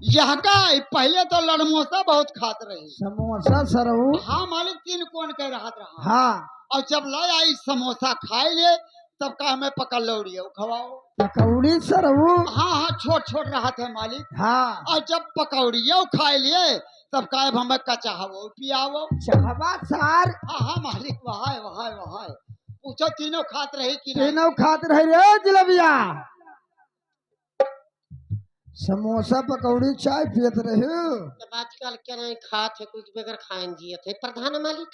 यहाँ का पहले तो लड़मोसा बहुत खात रही। समोसा सरऊ। हाँ मालिक, 3 कोन कह रहा रहा। हाँ और जब ला आई समोसा खाए ले तब का हमें पकड़ लौड़ी खवाओ। पकौड़ी सरऊ। हाँ हाँ, छोट छोट रहा था मालिक। हाँ और जब पकौड़ियों खाए लिए तब का हमें कचा वो पियावो। चाहवा सार। हाँ हाँ मालिक, वहाँ वहाँ वहाँ पूछो तीनों खात रही कि नहीं? तीनों खात रहे रे जिलबिया। समोसा पकौड़ी चाय पियत रहे। तब आजकल क्या नहीं खात है, कुछ बगैर खाए जियत है प्रधान मालिक।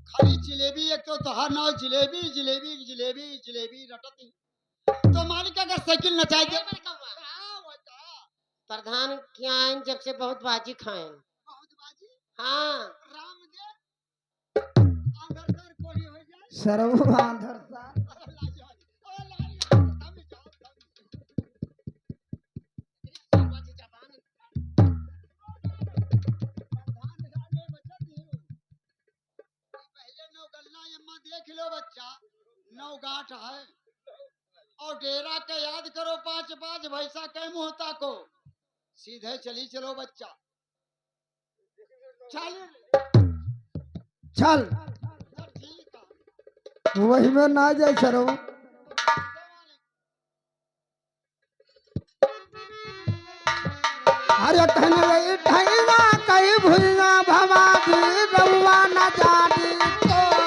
खाली जिलेबी एक तो तोहार नाव जिलेबी जिलेबी जिलेबी जिलेबी रटती। तो मालिक अगर साइकिल नचाए दे प्रधान क्या आइन जब से बहुत बाजी खाए। हाँ सरऊ आंधर सार। देख लो बच्चा, 9 गांठ है और डेरा का याद करो 5 भैसा के मुहता को सीधे चली चलो बच्चा। चल चल ठीक है। वही में ना जाए सरऊ। अरे कहने ठैना कई भुइया भवादी रउआ न जानी तोर।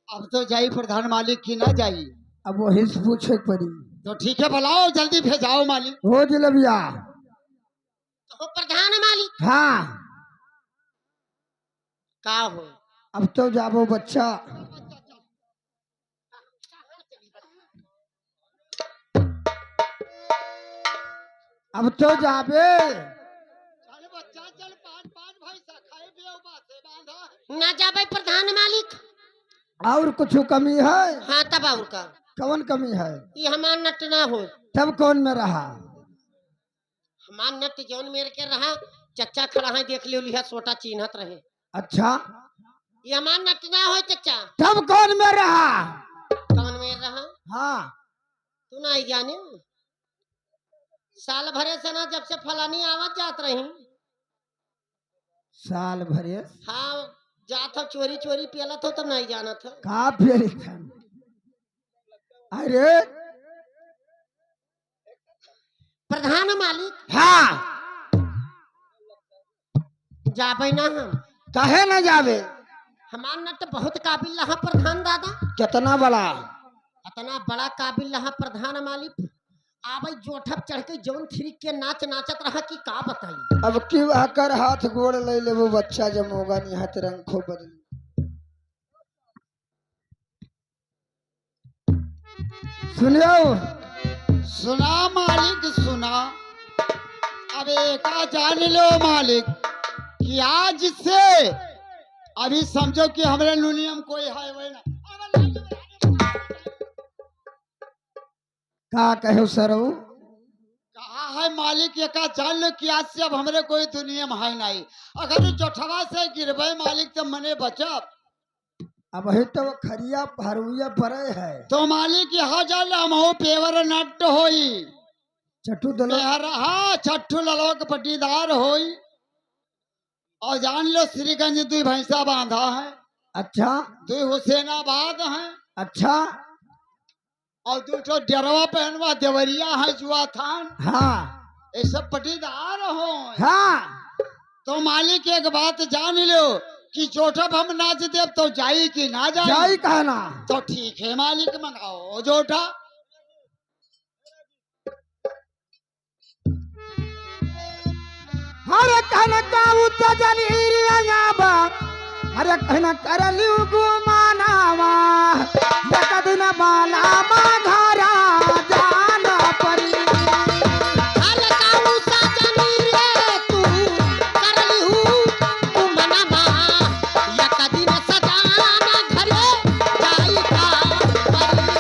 अब तो जाई प्रधान मालिक की ना जाई। अब वही से पूछे पड़ी। तो ठीक है, बुलाओ जल्दी भेजाओ मालिक। हो जिलबिया। तो प्रधान मालिक हाँ का हो। अब तो जाबो बच्चा। अब तो जाबे। चल बच्चा चल, 5 भैसा खाए पियो बासे बांधा। ना जाबे प्रधान मालिक। और कुछ कमी है? हाँ तब और का कौन कमी है? ये हमार नट ना हो। तब कौन में रहा? हमार नट जौन मेरे के रहा चच्चा खड़ा है देख लियो लिहा सोटा चिन्हत रहे। अच्छा ये हमार नट ना हो चच्चा। तब कौन में रहा? कौन में रहा हाँ तू ना जाने। साल भरे से ना जब से फलानी आवत जात रही। साल भरे हाँ जात हो चोरी चोरी पियलत हो तब नहीं जाना था। का फेरी था? अरे प्रधान मालिक हाँ जाबे ना हम। कहे न जावे? हमार नट बहुत काबिल रहा प्रधान दादा। कितना बड़ा? इतना बड़ा काबिल रहा प्रधान मालिक। आबे जोठप चढ़ के जौन थिरिक के नाच नाचत रहा कि का बताई। अब क्यों आकर हाथ गोड़ ले ले वो बच्चा जब होगा नहीं हाथ रंग खो बदली। सुनियो सुना मालिक सुना, अब एका जान लो मालिक कि आज से अभी समझो कि हमारे दुनिया में कोई है वही ना। का कहो सरऊ? कहा है मालिक एका जान लो कि आज से अब हमारे कोई दुनिया में है नहीं। अगर जोठवा से गिरबे मालिक तो मने बचब, अब ही तो खरिया भरुया पड़े है। तो मालिक यहाँ जान हम हो पेवर नट होई चटू दलो हाँ छठू ललोक पट्टीदार होई। और जान लो श्रीगंज दुई भैंसा बांधा है, अच्छा दुई हुसैनाबाद है, अच्छा और दू ठो डरवा पहनवा देवरिया है जुआ थान। हाँ ये सब पट्टीदार हो। हाँ तो मालिक एक बात जान लो कि जोठब हम नाच देव तो जाई कि ना जाई जाई। कहना। तो ठीक है मालिक मंगाओ जोठा। अरे कहना का उतजनी रियाबा, अरे कहना करलिउ गुमानावा, एक दिन बाला घरा जाना पड़ी। अरे काऊ साजनी रे तू करली हूँ तू मनमा या कदी न सजाना घरे जाई का परी।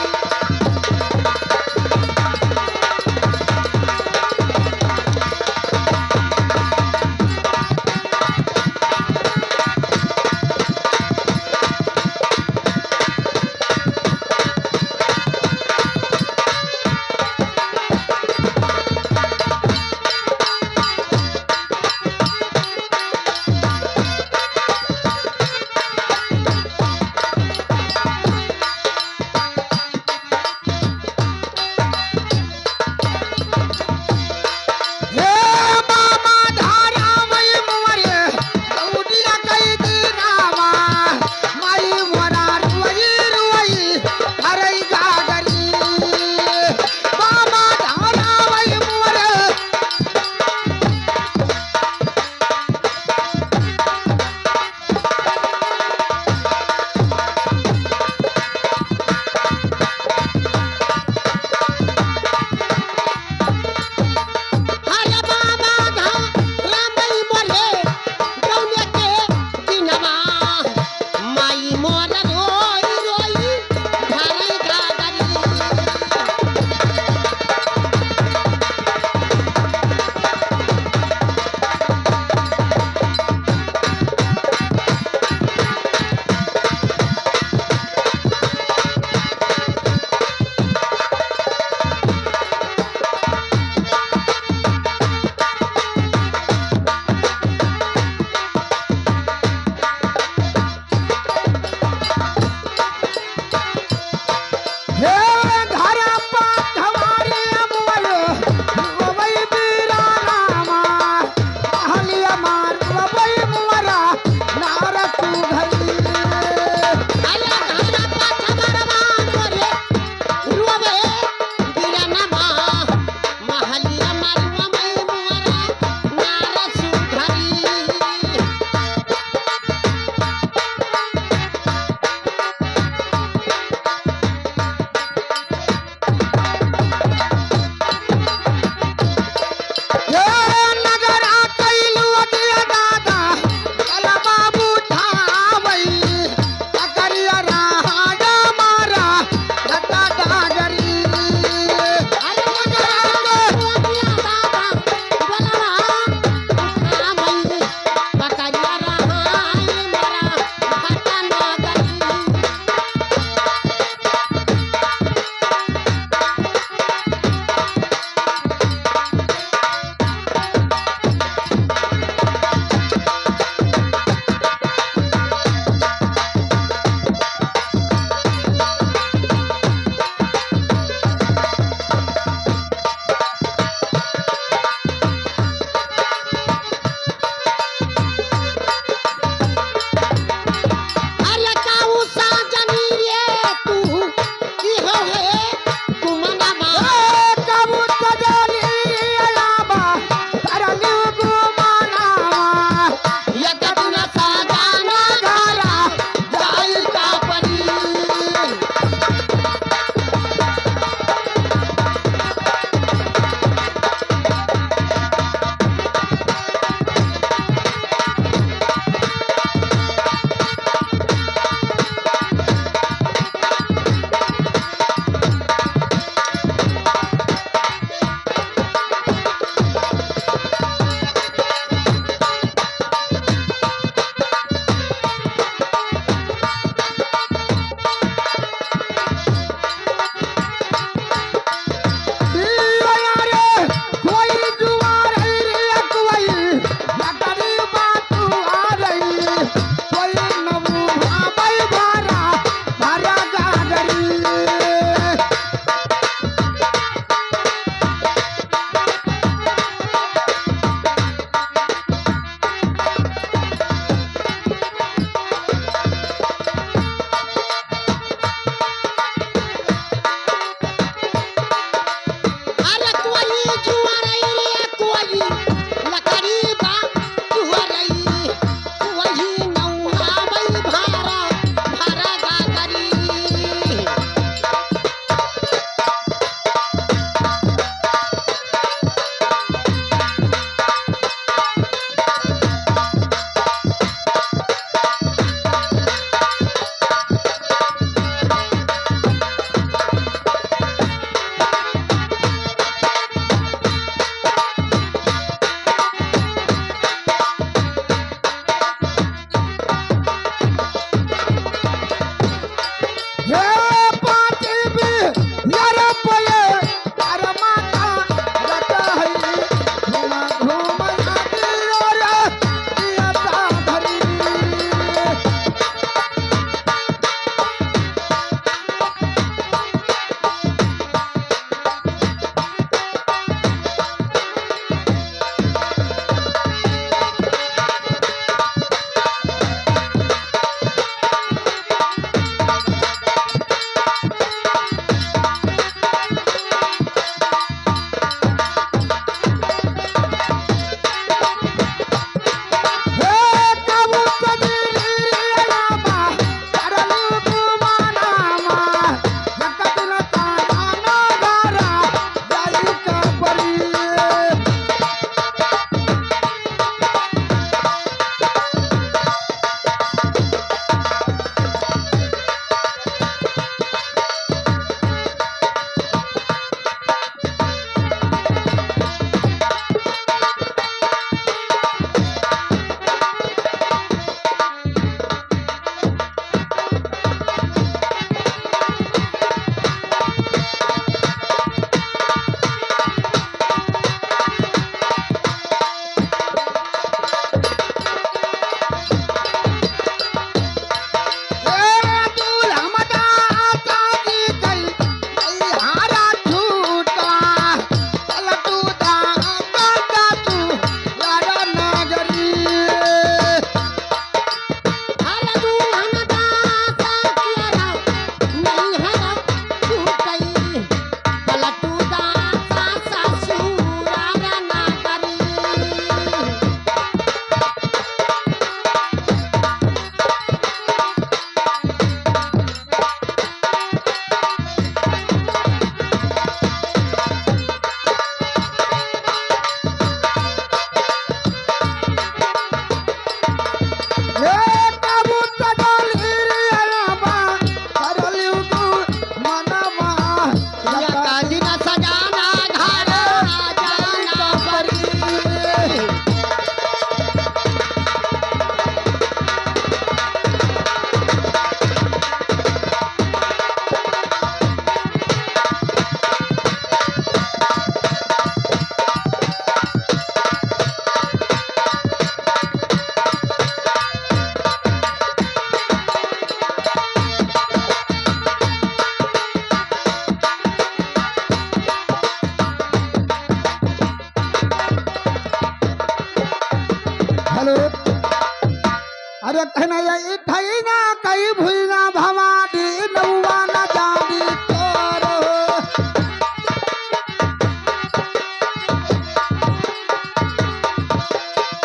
अरे कहना ये ठई ना कई भुइना भवानी नौवा न जानी तोर हो।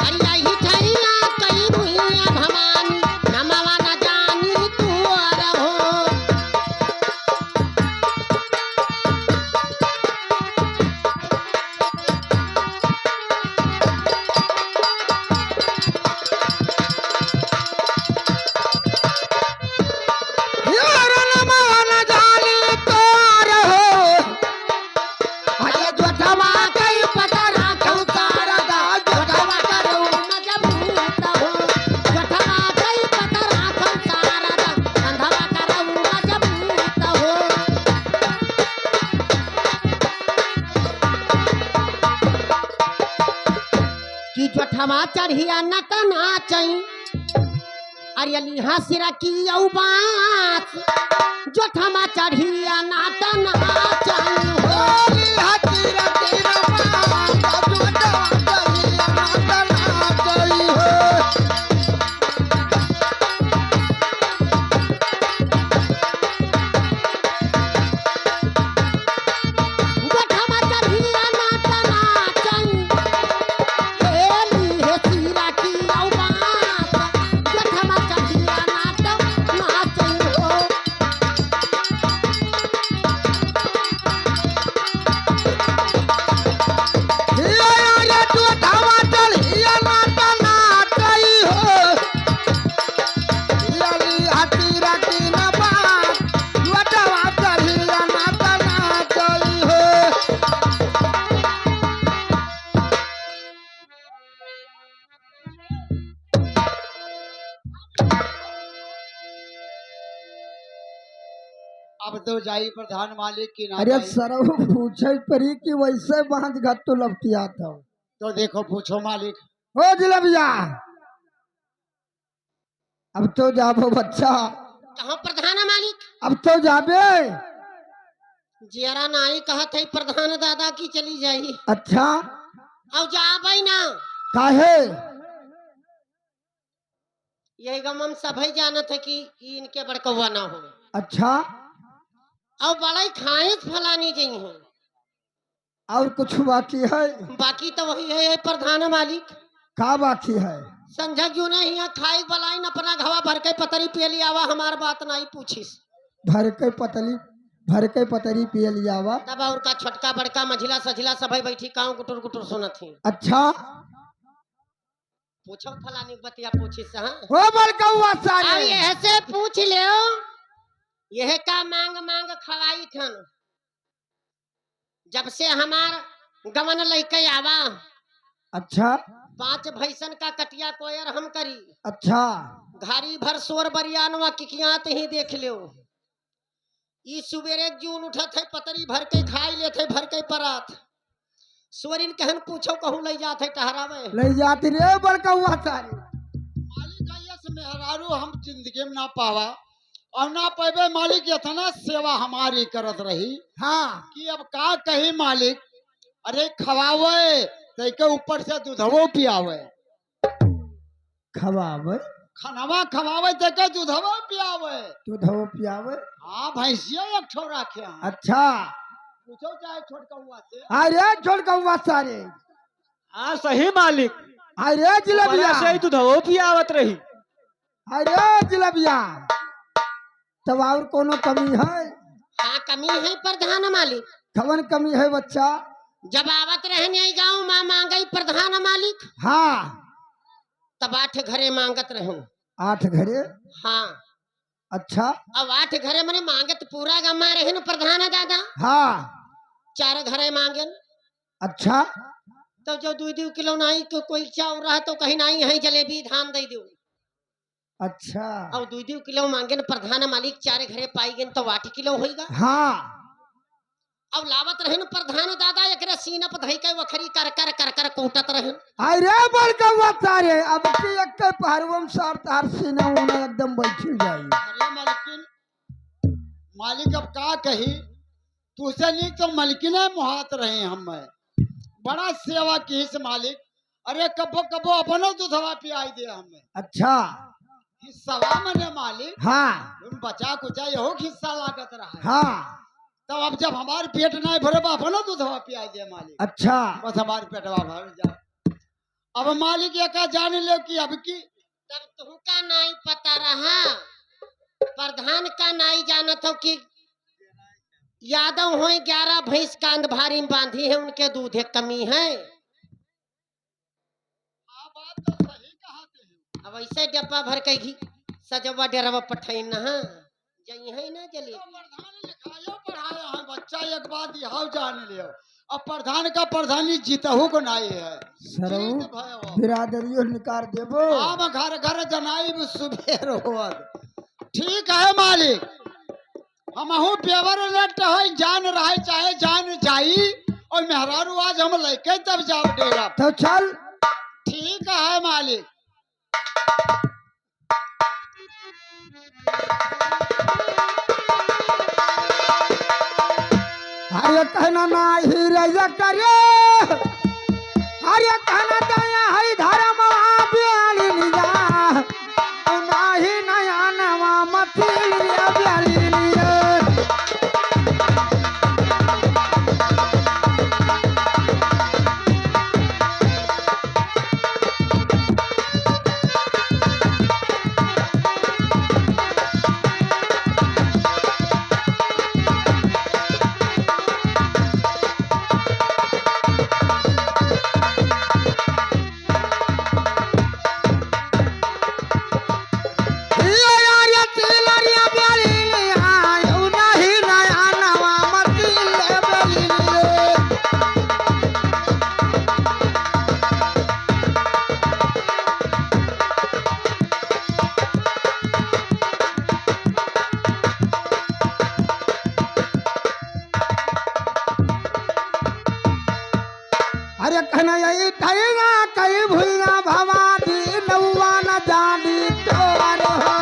अरे यही ठैया कई भुइया भवानी नमवा न जानी तुअर हो। यार नौवा न जानी तोर हो। अरे जोठवा कई पतरा खौतार दा जोठवा करो मजबूत हो। जठवा कई पतरा खौसार दा कंधवा करऊ मजबूत हो। कि जठवा चढ़िया नट नाचई अरे लिहा सिरा की औबास जठवा चढ़िया नाट नाचई हो। ओली हाथी रती रपा जोठवा कहिया नाच नाचई हो। जठवा चढ़िया नाट नाचई लिहे सिरा की औबास जठवा चढ़िया नाट नाचई हो। हिया रे जोठवा चढ़िया नाच नाचई हो। हियाली हाथी रती रपा जोठवा चढ़िया नाच नाचई हो। अब तो जाई प्रधान मालिक की ना अरे जाई। सरव पूछे परी कि वैसे बांध घट तो लपटिया था। तो देखो पूछो मालिक। हो जिलबिया अब तो जाबो बच्चा, कहाँ प्रधान मालिक अब तो जाबे। जियरा नाई कहत है प्रधान दादा की चली जाई अच्छा अब जाबई ना। काहे? यही गम हम सभी जानत है कि इनके बड़कौआ ना हो अच्छा और बड़ाई खाए फलानी जई हो। और कुछ बाकी है? बाकी तो वही है प्रधान मालिक। का बाकी है? संझा क्यों नहीं यहाँ खाई बलाई न अपना घवा भर के पतरी पे लिया आवा हमार बात नहीं पूछिस। भर के पतरी पिए लियावा। तब और का छोटका बड़का मझिला सझिला सभी बैठी काऊ गुटुर गुटुर सुनत थी। अच्छा पूछो फलानी बतिया पूछिस। हाँ हो बड़कौआ अब सारे यह से पूछ लियो यह का मांग मांग खवाई थन जब से हमार गमन लइके आवा। अच्छा 5 भैसन का कटिया कोयर हम करी अच्छा घारी भर सोर बरियानवा किकियात ही देख लियो। ई सुबेरे जून उठत है पतरी भर के खाई लेते भर के परात सोरिन कहन पूछो कहूँ ले जात है टहरावे। ले जाती रे बड़कौआ सारे। मालिक आइए से मेहरारू हम जिंदगी में ना पावा और ना पावे मालिक इतना सेवा हमारी करत रही हाँ कि अब का कही मालिक। अरे खवावे तो के ऊपर से दूधवो पियावे खवावे खानवा खवावे तो के दूधवो पियावे। दूधो पियावे। हाँ भैंसिया एक ठो रखे हैं। अच्छा पूछो चाहे छोटकौआ से। अरे छोड़कौआ सारे। हाँ सही मालिक। अरे जिलबिया बड़ा सही दूधवो पियावत रही। अरे जिलबिया तब और कोनो कमी है? हाँ कमी है प्रधान मालिक। खवन कमी है बच्चा? जब आवत रहने गाँव माँ मांगई प्रधान मालिक हाँ तब 8 घरे मांगत रहूं। 8 घरे। हाँ अच्छा अब 8 घरे मने मांगत पूरा गमा रहे न प्रधान दादा। हाँ 4 घरे मांगन अच्छा तो जो 2 किलो नहीं तो कोई चाउर रहा तो कहीं नहीं है जलेबी धान दे दो। अच्छा और 2 किलो मांगन प्रधान मालिक 4 घरे पाई गन तो 8 किलो होईगा। हाँ अब लावत रहन प्रधान दादा एकरे सीना पर धई के वखरी कर कर कर कर कूटत रहन। अरे बड़कौआ सारे अब की एक के पहरवम सार तार सीना उना एकदम बैठी जाई। अरे मालिकिन मालिक अब का कही तुझसे नहीं तो मलकिने मुहात रहे हम बड़ा सेवा की इस मालिक। अरे कबो कबो अपनो दूधवा पियाई दे हमें। अच्छा हिस्सा मने मालिक हाँ तुम बचा कुचा यहो हिस्सा लागत रहा। हाँ तब अब जब हमारे पेट नहीं भरे बाप ना दूधवा पिया दे मालिक, अच्छा बस हमारे पेटवा भर जाए। अब मालिक ये का जान ले कि अब की तब तुमका नहीं पता रहा, प्रधान का नहीं जानत हो कि यादव हो 11 भैंस कांध भारी में बांधी है, उनके दूध एक कमी है। हाँ बात तो सही कहते हैं। अब ऐसे डब्बा भर के घी सजवा डेरवा पठाई ना जई है ना जले। तो प्रधान लिखायो पढ़ाया है बच्चा, एक बात यह जान लियो अब प्रधान का प्रधानी जीतहु को नहीं है। सरऊ जीत भयो। बिरादरियों निकार देबो। आम घर घर जनाई सुबेर होवत। ठीक है मालिक, हमहू पेवर लट है, जान रहे चाहे जान जाई, और मेहरारू आज हम लेके तब जाओ डेरा। तो चल ठीक है मालिक। अरे कहना नाही रे करे, अरे कहना दया है धर्म ब्याली लिया, नाही नया नवा मती लिया ब्याली लिया। अरे कहना यही ठैया कई भुइया भवानी नौवा न जानी तोर हो।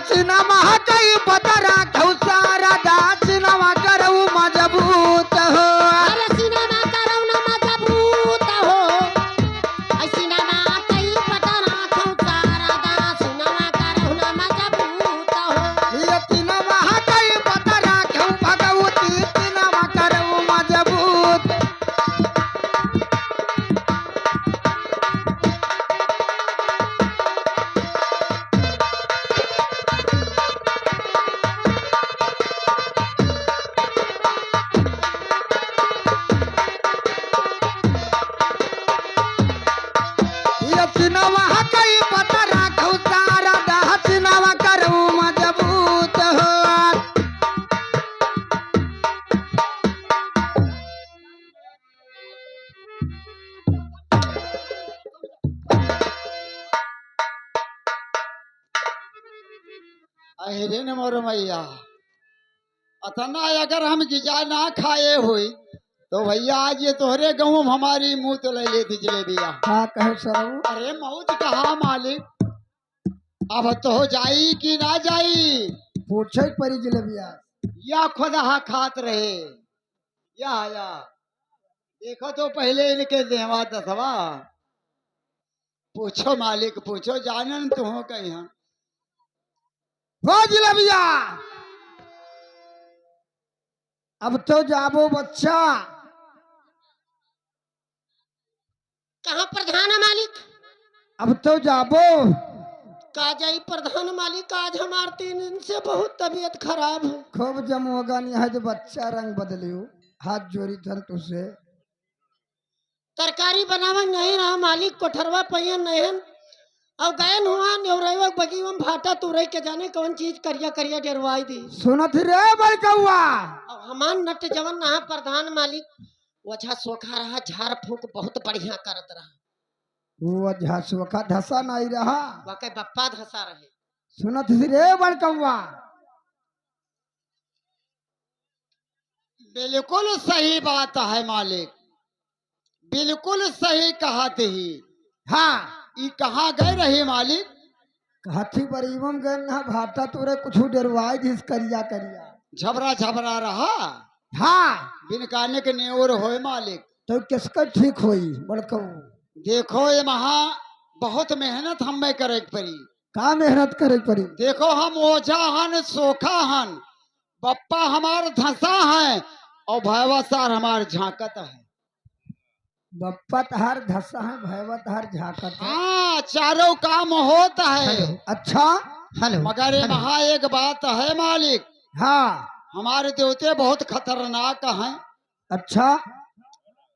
चिनमा कई पतरा खौसारा दा चिनमा करऊ मजबूत हो। अरे सिनेमा करौ ना मजबूत हो, ऐ सिनेमा कई पटना खौसारा दा, सिनेमा करौ ना मजबूत हो। ये चिनमा कई पतरा खौ भगवती चिनमा करऊ मजबूत। चिनवा कई पतरा खौसारा दा चिनवा करऊ मजबूत हो। अरे न मोर मैया, अतना अगर हम गिजा ना खाए हुई तो भैया आज ये तोहरे गाँव में हमारी मुंह तो ले लेती जलेबिया। का कहे सरऊ अरे मौत कहा मालिक, अब तो हो जाई कि ना जाई, पूछे परी जलेबिया। या खुदा खात रहे या देखो तो पहले इनके देवा दसवा। पूछो मालिक पूछो, जानन तू हो कहीं हम। हो जलेबिया अब तो जाबो बच्चा। कहाँ प्रधान मालिक? अब तो जाबो। का जाई प्रधान मालिक, आज हमार 3 दिन से बहुत तबीयत खराब है। खूब जमोगा नहीं है जो बच्चा रंग बदलियो, हाथ जोड़ी धन तुझसे। तरकारी बनावा नहीं रहा मालिक, कोठरवा पहियन नहीं, और गए हुआ नेवरवा बगीवा में भाटा तुरई के जाने कौन चीज करिया करिया डेरवाई दी। सुनत रे बड़कौआ, अब हमान नट जवन नहा प्रधान मालिक वजह सोखा रहा, झाड़ फूक बहुत बढ़िया करत रहा। वो झासुआ का धसा नहीं रहा। वाकई बप्पा धसा रहे। सुनत रे बड़कौआ, बिल्कुल सही बात है मालिक, बिल्कुल सही कहते ही। हाँ ई कहाँ गए रहे मालिक? हाथी बरीबम गए ना भाटा तोरे कुछ डरवाई जिस करिया करिया। झबरा झबरा रहा, हाँ बिन काने के नेवर होए मालिक। तो किसका ठीक होई बड़कऊ? देखो ये महा बहुत मेहनत हमें करे के पड़ी। का मेहनत करे पड़ी? देखो हम ओझा हन सोखा हन, पप्पा हमार धंसा है और भैवा सार हमार झांकत है। बप्पा तहार धसा है, भैवा तहार झाकत है। हाँ चारों काम होता है। अच्छा हेलो मगर ये महा एक बात है मालिक, हाँ हमारे देवते बहुत खतरनाक हैं। अच्छा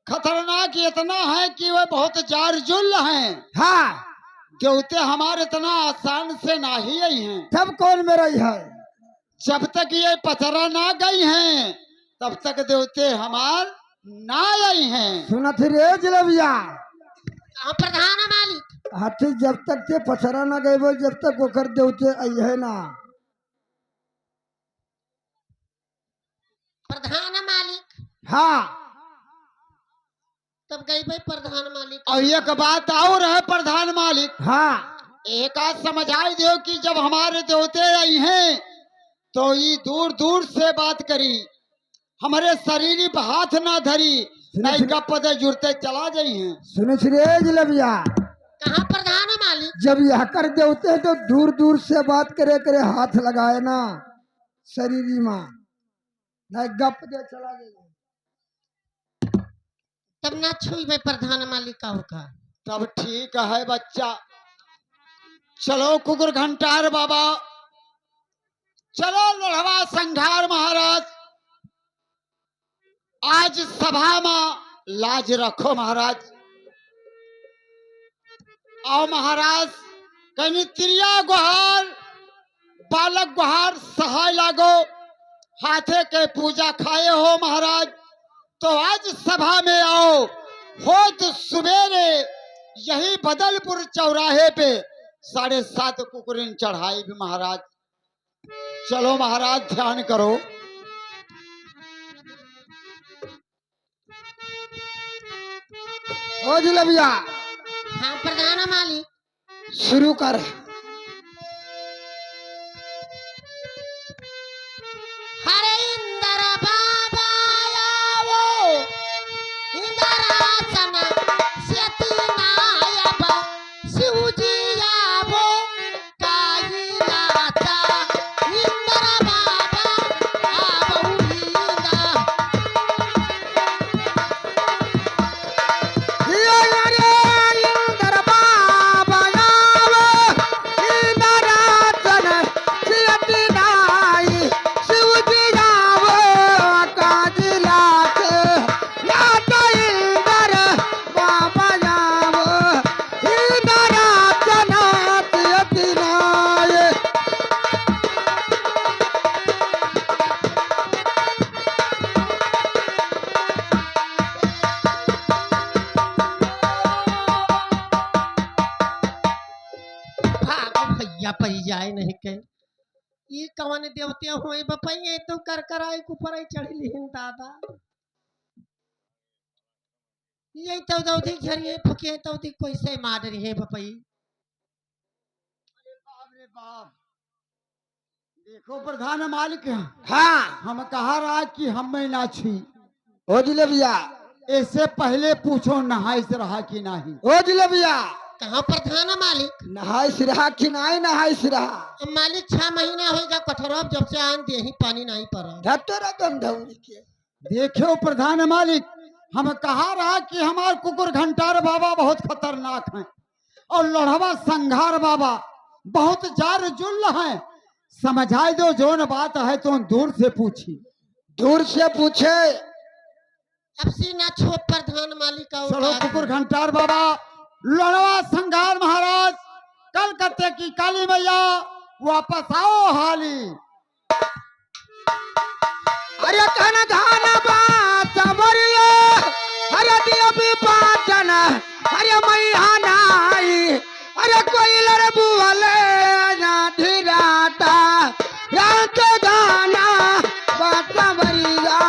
खतरनाक इतना है कि वे बहुत जारजुल हैं। हाँ देवते हमारे इतना आसान से ना ही आई हैं। तब कौन में रही है? जब तक ये पथरा ना गई हैं तब तक देवते हमार ना आई हैं। सुनत रे जलेबिया, कहाँ प्रधान मालिक? हाथी जब तक ते पथरा न गए जब तक ओकर देवते आई है ना। प्रधान मालिक हाँ तब गई भाई प्रधान मालिक। और एक बात और है प्रधान मालिक, हाँ एक आज समझाई दो कि जब हमारे देवते आई हैं तो ये दूर दूर से बात करी, हमारे शरीर पर हाथ ना धरी, नहीं का पद जुड़ते चला जाई हैं। सुन रे जलेबिया, कहाँ प्रधान मालिक? जब यह कर देवते हैं तो दूर दूर से बात करे करे हाथ लगाए ना शरीरी माँ, नहीं गप दे चला गया। तब ना छुई भाई प्रधान मालिक का होगा। तब ठीक है बच्चा, चलो कुकुर घंटार बाबा, चलो लड़वा संघार महाराज, आज सभा में लाज रखो महाराज। आओ महाराज, कहीं त्रिया गुहार बालक गुहार सहाय लागो, हाथे के पूजा खाए हो महाराज, तो आज सभा में आओ। हो तो सवेरे यही बदलपुर चौराहे पे 7.5 कुकुरिन चढ़ाई भी महाराज। चलो महाराज ध्यान करो। ओ जलेबिया हाँ प्रधान मालिक। शुरू कर। हरे इंद्र बाबा आवो, इंद्रासन सेती नायब, शिवजी आवो काइलाता, इंद्र बाबा आवो इंद्र। इंद्र बाबा आवे, इंद्रासन सेती नाई, शिवजी आवो काजिलात, नाथ इंद्र बाबा आवो, इंद्रासन सेती नाई। भागो भैया पई जाए नहीं के। ये कवन देवते हुए बपैये तो कर कर आई ऊपर आई चढ़ी लिहिन दादा। यही तो दौधी झरिए फुके तो दी कोई से मार रही है बपई। बाप रे बाप, देखो प्रधान मालिक, हाँ हम कहा रहा कि हमें ना छी। ओ जलेबिया, इससे पहले पूछो नहाई से रहा कि नहीं। ओ जलेबिया, कहाँ प्रधान मालिक? नहाय सिरहा कि नहीं नहाय सिरहा? अब मालिक 6 महीना होगा कठरब जब से आन दे ही पानी नहीं पड़ा। धतरा गंधौरी के। देखो प्रधान मालिक, हम कहा रहा कि हमारे कुकुर घंटार बाबा बहुत खतरनाक हैं और लड़वा संघार बाबा बहुत जारजुल हैं। समझाई दो जो न बात है तो दूर से पूछी। दूर से पूछे। अब सीना छो प्रधान मालिक का चलो उठा कुकुर घंटार बाबा, लड़वा संघार महाराज, कलकत्ते की काली मैया वापस आओ हाली। अरे कन धान बात बरिए, अरे दिया भी पाचन, अरे मैया नाई, अरे कोई लड़ बुआले ना ढिराता, रात गाना बात बरिया,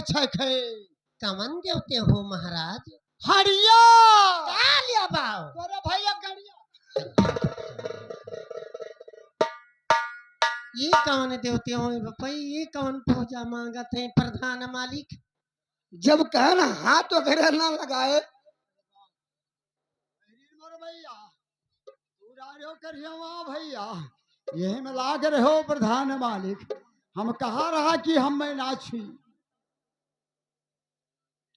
पूछे खे कमन देवते हो महाराज? हड़िया क्या लिया बाव? तोरा भैया गड़िया ये कौन देवते हो भाई? ये कौन पूजा मांगत है प्रधान मालिक? जब कहे ना हाथ वगैरह ना लगाए मोर भैया पूरा रहो करियो वहाँ भैया यही में लाग रहो प्रधान मालिक। हम कहा रहा कि हम में ना छुई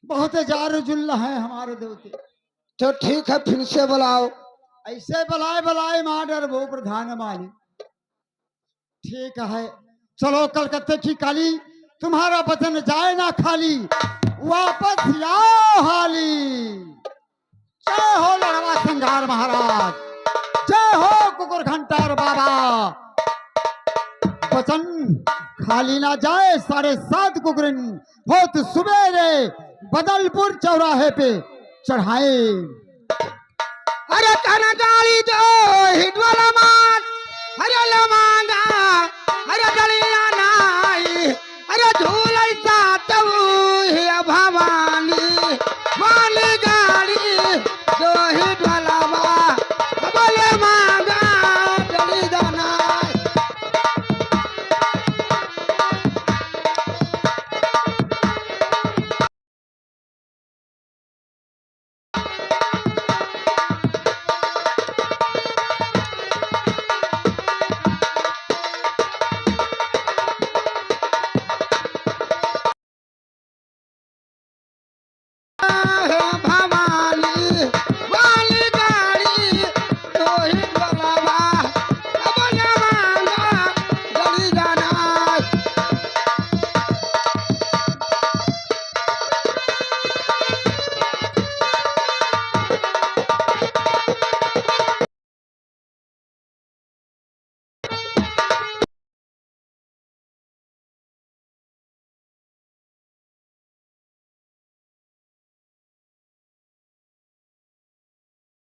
बहुत जार जुल्ला है हमारे देवते। तो ठीक है फिर से बुलाओ। ऐसे बलाए बलाए मार डर वो प्रधान मालिक। ठीक है चलो कलकत्ते की काली तुम्हारा वचन जाए ना खाली वापस आओ हाली। जय हो लड़वा संघार महाराज जय हो कुकुर घंटार बाबा। वचन खाली ना जाए 7.5 कुकुरिन बहुत सुबेरे बदलपुर चौराहे पे चढ़ाए। अरे काना गाली दो हिडवाला मान अरे लमांगा अरे गलिया नाई अरे झूल सा तब